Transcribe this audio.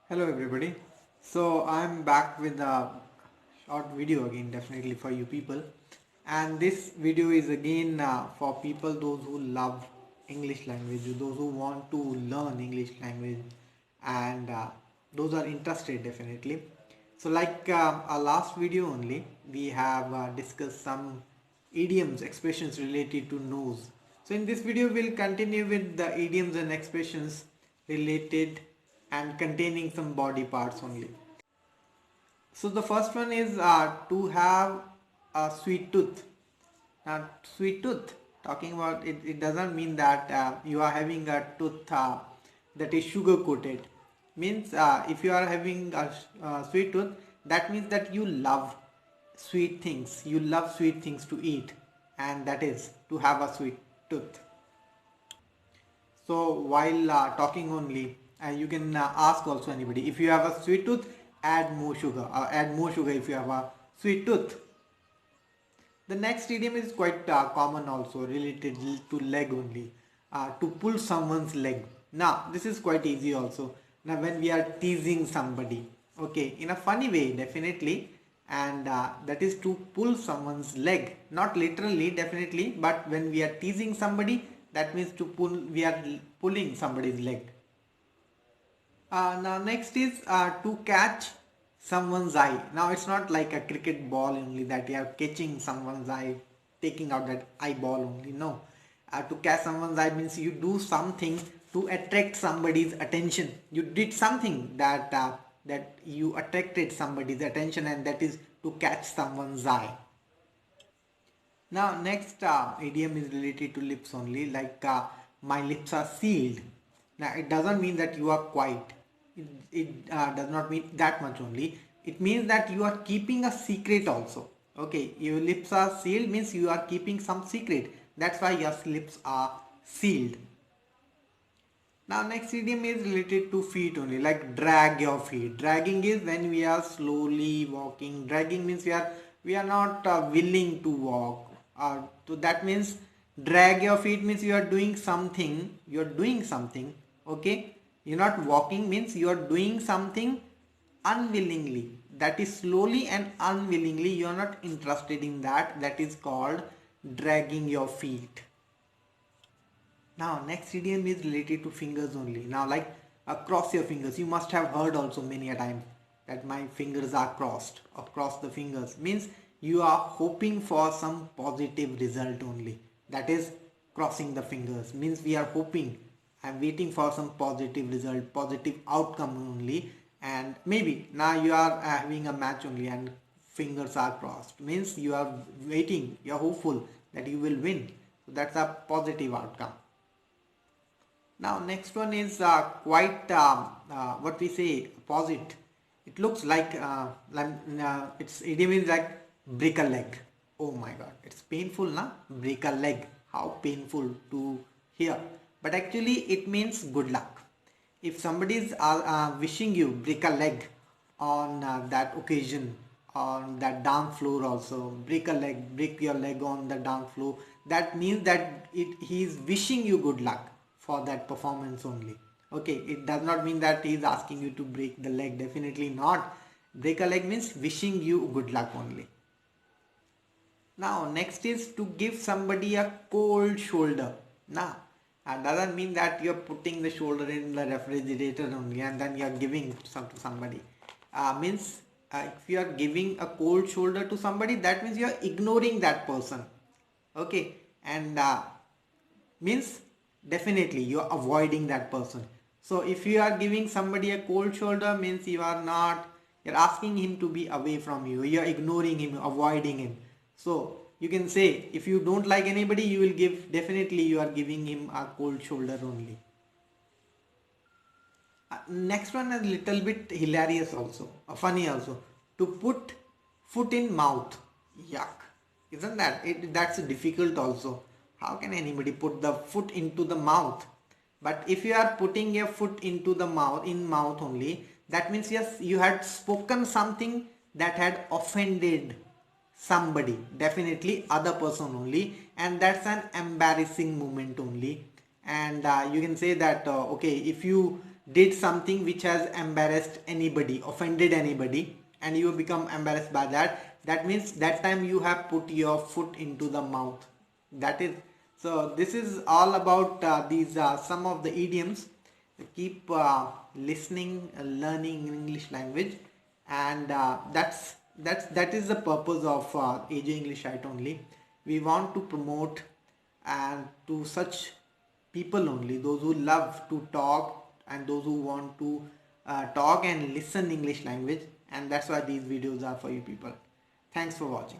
Hello everybody. So I'm back with a short video again, definitely for you people. And this video is again for people those who love English language, those who want to learn English language, and those are interested definitely. So like our last video only, we have discussed some idioms, expressions related to nose. So in this video, we'll continue with the idioms and expressions related and containing some body parts only. So the first one is to have a sweet tooth. Now, sweet tooth, talking about it, it doesn't mean that you are having a tooth that is sugar coated. Means if you are having a sweet tooth, that means that you love sweet things. You love sweet things to eat, and that is to have a sweet tooth. So while talking only, you can ask also anybody, if you have a sweet tooth, add more sugar. Add more sugar if you have a sweet tooth. The next idiom is quite common also, related to leg only. To pull someone's leg. Now this is quite easy also. Now when we are teasing somebody, okay, in a funny way definitely, and that is to pull someone's leg. Not literally definitely, but when we are teasing somebody, that means to pull, we are pulling somebody's leg. Now next is to catch someone's eye. Now it's not like a cricket ball only that you are catching someone's eye, taking out that eyeball only. No, to catch someone's eye means you do something to attract somebody's attention. You did something that you attracted somebody's attention, and that is to catch someone's eye. Now next idiom is related to lips only, like my lips are sealed. Now it doesn't mean that you are quiet. It does not mean that much only. It means that you are keeping a secret also. Okay, your lips are sealed means you are keeping some secret. That's why your lips are sealed. Now next idiom is related to feet only, like drag your feet. Dragging is when we are slowly walking. Dragging means we are not willing to walk. So that means drag your feet means you are doing something. You are doing something. Okay, you're not walking means you are doing something unwillingly. That is slowly and unwillingly. You are not interested in that. That is called dragging your feet. Now next idiom is related to fingers only. Now like cross your fingers. You must have heard also many a time that my fingers are crossed. Across the fingers means you are hoping for some positive result only. That is crossing the fingers means we are hoping. I'm waiting for some positive result, positive outcome only, and maybe now you are having a match only and fingers are crossed means you are waiting, you are hopeful that you will win. So that's a positive outcome. Now next one is quite what we say opposite. It looks like its idiom is like break a leg. Oh my god, it's painful, na? Break a leg. How painful to hear. But actually it means good luck. If somebody is wishing you break a leg on that occasion, on that dance floor also, break a leg, break your leg on the dance floor, that means that he is wishing you good luck for that performance only. Okay, it does not mean that he is asking you to break the leg, definitely not. Break a leg means wishing you good luck only. Now next is to give somebody a cold shoulder. Now that doesn't mean that you're putting the shoulder in the refrigerator only and then you're giving some to somebody. Means if you are giving a cold shoulder to somebody, that means you are ignoring that person. Okay, and means definitely you are avoiding that person. So if you are giving somebody a cold shoulder means you are not, you're asking him to be away from you, you're ignoring him, avoiding him. So you can say if you don't like anybody, you will give, definitely you are giving him a cold shoulder only. Next one is little bit hilarious also, funny also. To put foot in mouth. Yuck. Isn't that? That's difficult also. How can anybody put the foot into the mouth? But if you are putting your foot into the mouth, in mouth only, that means yes, you had spoken something that had offended somebody, definitely other person only, and that's an embarrassing moment only. And you can say that okay, if you did something which has embarrassed anybody, offended anybody, and you become embarrassed by that, that means that time you have put your foot into the mouth. That is, so this is all about these some of the idioms. Keep listening, learning English language, and that is the purpose of AJ English Right only. We want to promote and to such people only, those who love to talk and those who want to talk and listen English language, and that's why these videos are for you people. Thanks for watching.